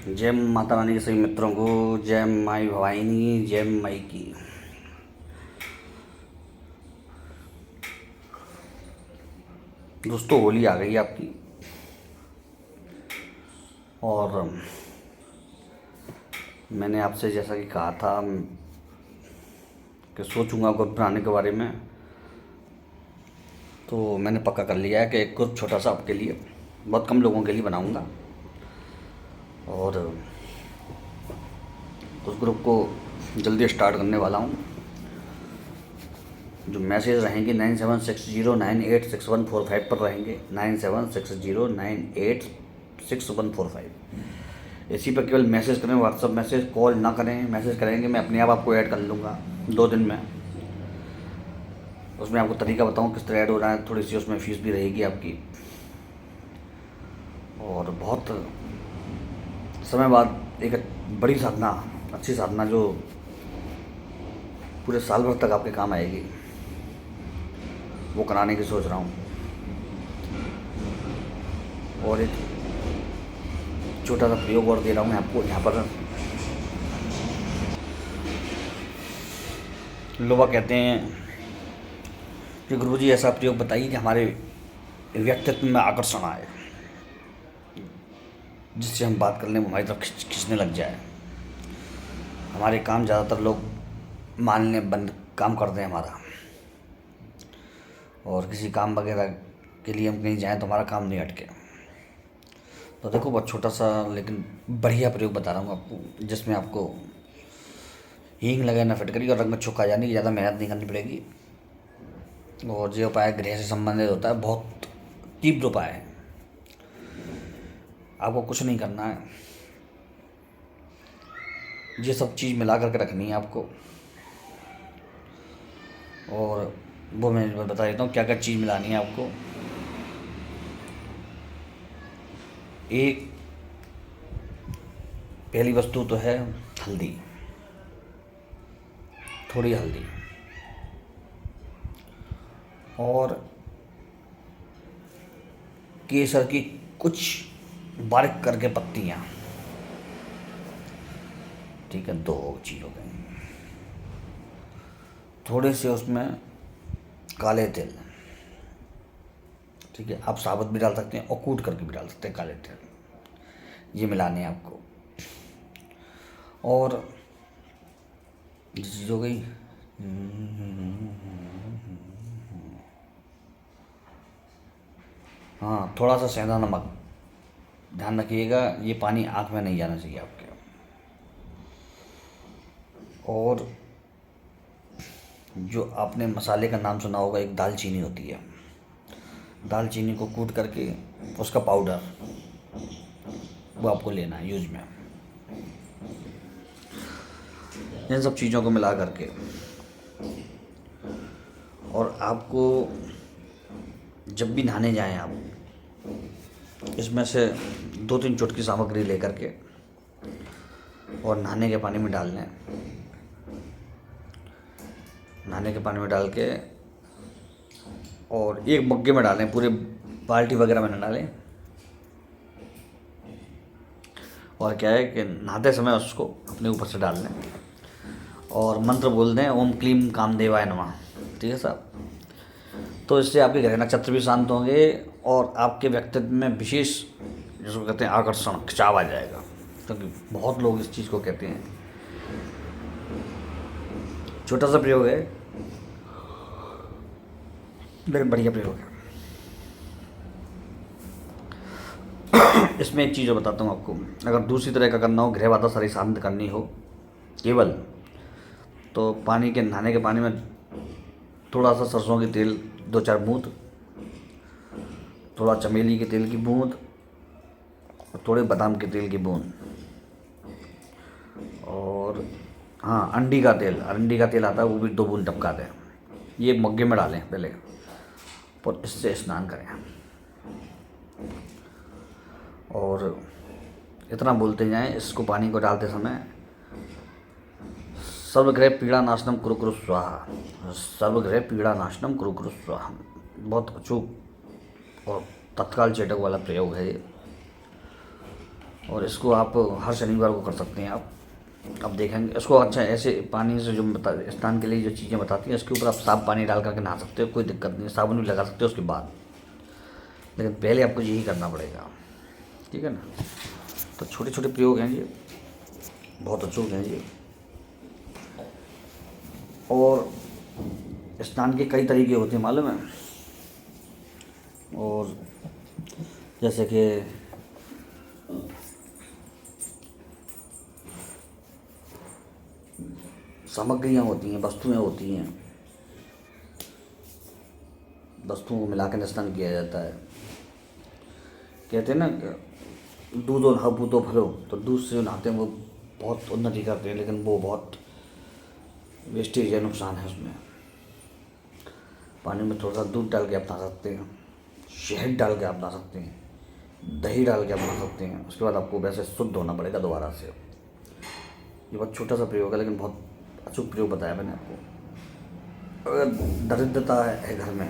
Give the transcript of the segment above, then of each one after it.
जय माता रानी के सभी मित्रों को जय माई भवानी, जय माई की। दोस्तों, होली आ गई आपकी और मैंने आपसे जैसा कि कहा था कि सोचूंगा ग्रुप बनाने के बारे में, तो मैंने पक्का कर लिया है कि एक ग्रुप छोटा सा आपके लिए, बहुत कम लोगों के लिए बनाऊंगा और उस ग्रुप को जल्दी स्टार्ट करने वाला हूँ। जो मैसेज रहेंगे 9760986145 पर रहेंगे, 9760986145। इसी पर केवल मैसेज करें, व्हाट्सअप मैसेज, कॉल ना करें। मैसेज करेंगे, मैं अपने आप आपको ऐड कर लूँगा 2 दिन में। उसमें आपको तरीका बताऊँ किस तरह ऐड हो रहा है। थोड़ी सी उसमें फ़ीस भी रहेगी आपकी और बहुत समय बाद एक बड़ी साधना, अच्छी साधना जो पूरे साल भर तक आपके काम आएगी, वो कराने की सोच रहा हूँ। और एक छोटा सा प्रयोग और दे रहा हूँ मैं आपको यहाँ पर। लोग कहते हैं कि गुरुजी ऐसा प्रयोग बताइए कि हमारे व्यक्तित्व में आकर्षण आए, जिससे हम बात करने में हमारी तरफ खींचने लग जाए। हमारे काम ज़्यादातर लोग मानने बंद काम करते हैं हमारा, और किसी काम वगैरह के लिए हम कहीं जाएं तो हमारा काम नहीं अटके। तो देखो, बहुत छोटा सा लेकिन बढ़िया प्रयोग बता रहा हूँ आपको, जिसमें आपको हींग लगाना फिटकरी और रंग में छुका जाने की ज़्यादा मेहनत नहीं करनी पड़ेगी। और जो उपाय गृह से संबंधित होता है, बहुत तीव्र उपाय है। आपको कुछ नहीं करना है, ये सब चीज़ मिला करके रखनी है आपको। और वो मैं बता देता हूँ क्या क्या चीज़ मिलानी है आपको। एक पहली वस्तु तो है हल्दी, थोड़ी हल्दी, और केसर की कुछ बारीक करके पत्तियाँ, ठीक है, 2 चीज़ हो गई। थोड़े से उसमें काले तिल, ठीक है, आप साबुत भी डाल सकते हैं और कूट करके भी डाल सकते हैं काले तिल। ये मिलाने हैं आपको। और ये चीज़ हो गई। हाँ, थोड़ा सा सेंधा नमक, ध्यान रखिएगा ये पानी आँख में नहीं जाना चाहिए आपके। और जो आपने मसाले का नाम सुना होगा, एक दालचीनी होती है, दालचीनी को कूट करके उसका पाउडर, वो आपको लेना है यूज में। इन सब चीज़ों को मिला करके, और आपको जब भी नहाने जाएं आप, इसमें से 2-3 चुटकी सामग्री लेकर के और नहाने के पानी में डाल लें। नहाने के पानी में डाल के और एक मग्गे में डालें, पूरे बाल्टी वगैरह में न डालें। और क्या है कि नहाते समय उसको अपने ऊपर से डाल लें और मंत्र बोल दें, ओम क्लीम कामदेवाय नमः, ठीक है साहब। तो इससे आपके ग्रह नक्षत्र भी शांत होंगे और आपके व्यक्तित्व में विशेष, जिसको कहते हैं आकर्षण, खिंचाव आ जाएगा। क्योंकि बहुत लोग इस चीज़ को कहते हैं। छोटा सा प्रयोग है लेकिन बढ़िया प्रयोग है। इसमें एक चीज़ बताता हूँ आपको, अगर दूसरी तरह का करना हो, गृह बाधा सारी शांत करनी हो केवल, तो पानी के, नहाने के पानी में थोड़ा सा सरसों के तेल 2-4 बूंद, थोड़ा चमेली के तेल की बूंद और थोड़े बादाम के तेल की बूंद, और हाँ, अंडी का तेल, अरंडी का तेल आता है, वो भी 2 बूंद टपका दें। ये मग्गे में डालें पहले और इससे स्नान करें। और इतना बोलते जाएं इसको, पानी को डालते समय, सर्वग्रह पीड़ा नाशनम कुरु कुरु स्वाहा, सर्वग्रह पीड़ा नाशनम कुरु कुरु स्वाहा। बहुत अचूक और तत्काल चेटक वाला प्रयोग है ये। और इसको आप हर शनिवार को कर सकते हैं आप। अब देखेंगे इसको। अच्छा, ऐसे पानी से जो स्नान के लिए जो चीज़ें बताती हैं, इसके ऊपर आप साफ पानी डाल करके नहा सकते हो, कोई दिक्कत नहीं, साबुन भी लगा सकते हो उसके बाद, लेकिन पहले आपको यही करना पड़ेगा, ठीक है ना। तो छोटे छोटे प्रयोग हैं ये, बहुत अचूक हैं ये। और स्नान के कई तरीके होते हैं मालूम है। और जैसे कि सामग्रियाँ होती हैं, वस्तुएं होती हैं, वस्तुओं को मिला कर स्नान किया जाता है। कहते हैं ना दूध और नहाओ पूतो भलो, तो दूध से जो नहाते हैं वो बहुत उन्नति करते हैं, लेकिन वो बहुत वेस्टेज है, नुकसान है उसमें। पानी में थोड़ा सा दूध डाल के आप नहा सकते हैं, शहद डाल के आप नहा सकते हैं, दही डाल के आप नहा सकते हैं। उसके बाद आपको वैसे शुद्ध होना पड़ेगा दोबारा से। ये बहुत छोटा सा प्रयोग है, लेकिन बहुत अचूक प्रयोग बताया मैंने आपको। अगर दरिद्रता है घर में,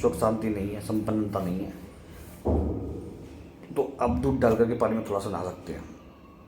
सुख शांति नहीं है, संपन्नता नहीं है, तो आप दूध डाल करके पानी में थोड़ा सा नहा सकते हैं,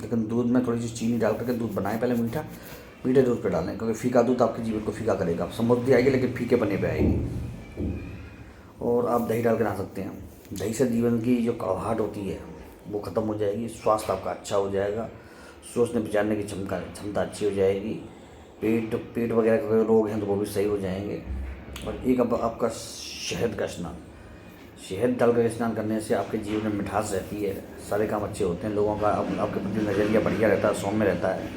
लेकिन दूध में थोड़ी सी चीनी डाल करके दूध बनाएं पहले, मीठे दूध पर डालें, क्योंकि फीका दूध आपके जीवन को फीका करेगा। आप समृद्धि आएगी लेकिन फीके पने पे आएगी। और आप दही डाल के नहा सकते हैं। दही से जीवन की जो कड़वाहट होती है वो ख़त्म हो जाएगी, स्वास्थ्य आपका अच्छा हो जाएगा, सोचने विचारने की क्षमता अच्छी हो जाएगी, पेट वगैरह के रोग हैं तो वो भी सही हो जाएंगे। और एक अब आपका शहद का स्नान, शहद डाल कर स्नान करने से आपके जीवन में मिठास रहती है, सारे काम अच्छे होते हैं, लोगों का आपके प्रति नज़रिया बढ़िया रहता है, सौम्य रहता है,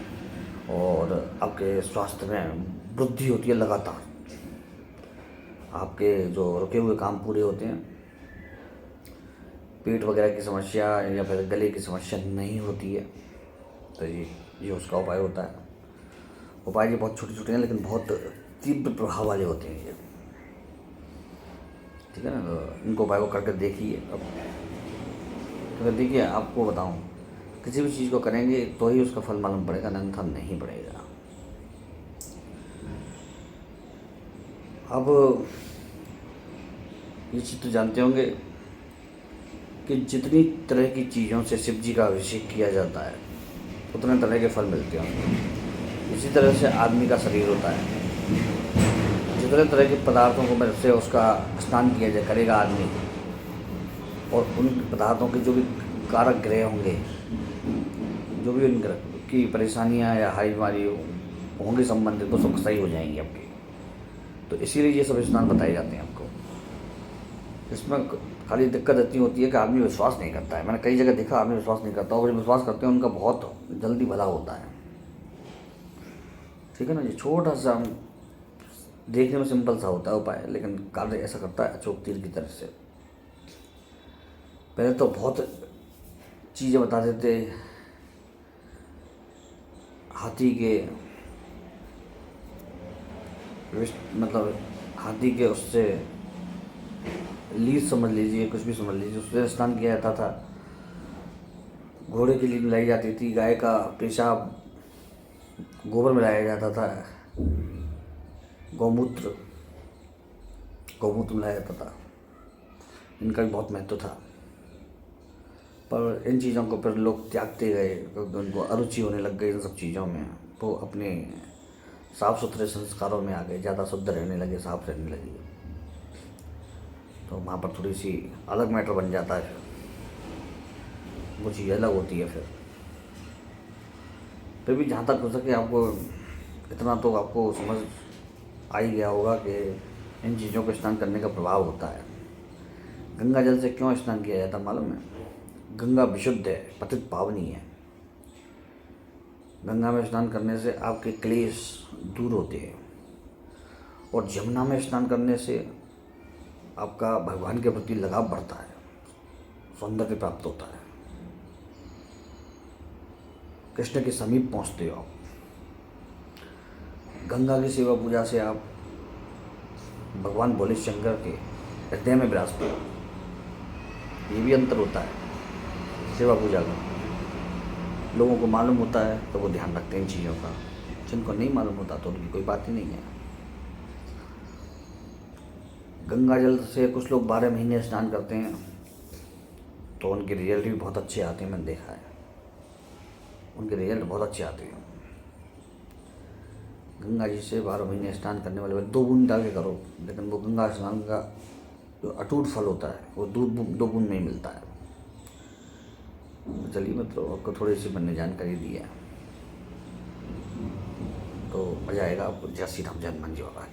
और आपके स्वास्थ्य में वृद्धि होती है लगातार। आपके जो रुके हुए काम पूरे होते हैं, पेट वगैरह की समस्या या फिर गले की समस्या नहीं होती है। तो ये उसका उपाय होता है। उपाय ये बहुत छोटे छोटे हैं, लेकिन बहुत तीव्र प्रभाव वाले होते हैं ये, ठीक है ना। तो इनको उपाय को करके देखिए। अब तो देखिए, आपको बताऊं, किसी भी चीज़ को करेंगे तो ही उसका फल मालूम पड़ेगा, अन्यथा नहीं पड़ेगा। अब ये चीज़ तो जानते होंगे कि जितनी तरह की चीज़ों से शिव जी का अभिषेक किया जाता है उतने तरह के फल मिलते हैं। इसी तरह से आदमी का शरीर होता है, जितने तरह के पदार्थों को में से उसका स्नान किया जाए करेगा आदमी, और उन पदार्थों के जो भी कारक ग्रह होंगे, जो भी उन ग्रह की परेशानियां या हाई बीमारी होंगी संबंधित, वो सब सही हो जाएंगी आपकी। तो इसीलिए ये सब स्नान बताए जाते हैं आपको। इसमें खाली दिक्कत इतनी होती है कि आदमी विश्वास नहीं करता है। मैंने कई जगह देखा आदमी विश्वास नहीं करता, और जो विश्वास करते हैं उनका बहुत जल्दी भला होता है, ठीक है ना। ये छोटा सा देखने में सिंपल सा होता है उपाय, लेकिन कार्य ऐसा करता है अचूक तीर की तरह से। पहले तो बहुत चीज़ें बता देते, हाथी के मतलब हाथी के उससे लीज समझ लीजिए, कुछ भी समझ लीजिए, उससे स्नान किया जाता था। घोड़े की लीद मिलाई जाती थी, गाय का पेशाब गोबर मिलाया जाता था, गौमूत्र मिलाया जाता था। इनका भी बहुत महत्व था, पर इन चीज़ों को फिर लोग त्यागते गए क्योंकि उनको अरुचि होने लग गई इन सब चीज़ों में। वो अपने साफ़ सुथरे संस्कारों में आ गए, ज़्यादा शुद्ध रहने लगे, साफ रहने लगे, तो वहाँ पर थोड़ी सी अलग मैटर बन जाता है, फिर वो चीज़ अलग होती है। फिर भी जहाँ तक हो सके आपको इतना तो आपको समझ आ ही गया होगा कि इन चीज़ों को स्नान करने का प्रभाव होता है। गंगा जल से क्यों स्नान किया जाता मालूम है? गंगा विशुद्ध है, पतित पावनी है। गंगा में स्नान करने से आपके क्लेश दूर होते हैं, और यमुना में स्नान करने से आपका भगवान के प्रति लगाव बढ़ता है, सौंदर्य प्राप्त होता है, कृष्ण के समीप पहुंचते हो आप। गंगा की सेवा पूजा से आप भगवान भोले शंकर के हृदय में विराजते हो। ये भी अंतर होता है सेवा पूजा का। लोगों को मालूम होता है तो वो ध्यान रखते हैं इन चीज़ों का, जिनको नहीं मालूम होता तो उनकी कोई बात ही नहीं है। गंगा जल से कुछ लोग 12 महीने स्नान करते हैं, तो उनके रिजल्ट भी बहुत अच्छे आते हैं, मैंने देखा है, उनके रिजल्ट बहुत अच्छे आते हैं। गंगा जी से 12 महीने स्नान करने वाले 2 बूंद डाल के करो, लेकिन वो गंगा स्नान का जो अटूट फल होता है वो 2 बूंद में ही मिलता है। तो चलिए मतलब आपको थोड़ी सी मैंने जानकारी दी है, तो मज़ा आएगा आपको। जय श्री राम, जय हनुमान जी बाबा।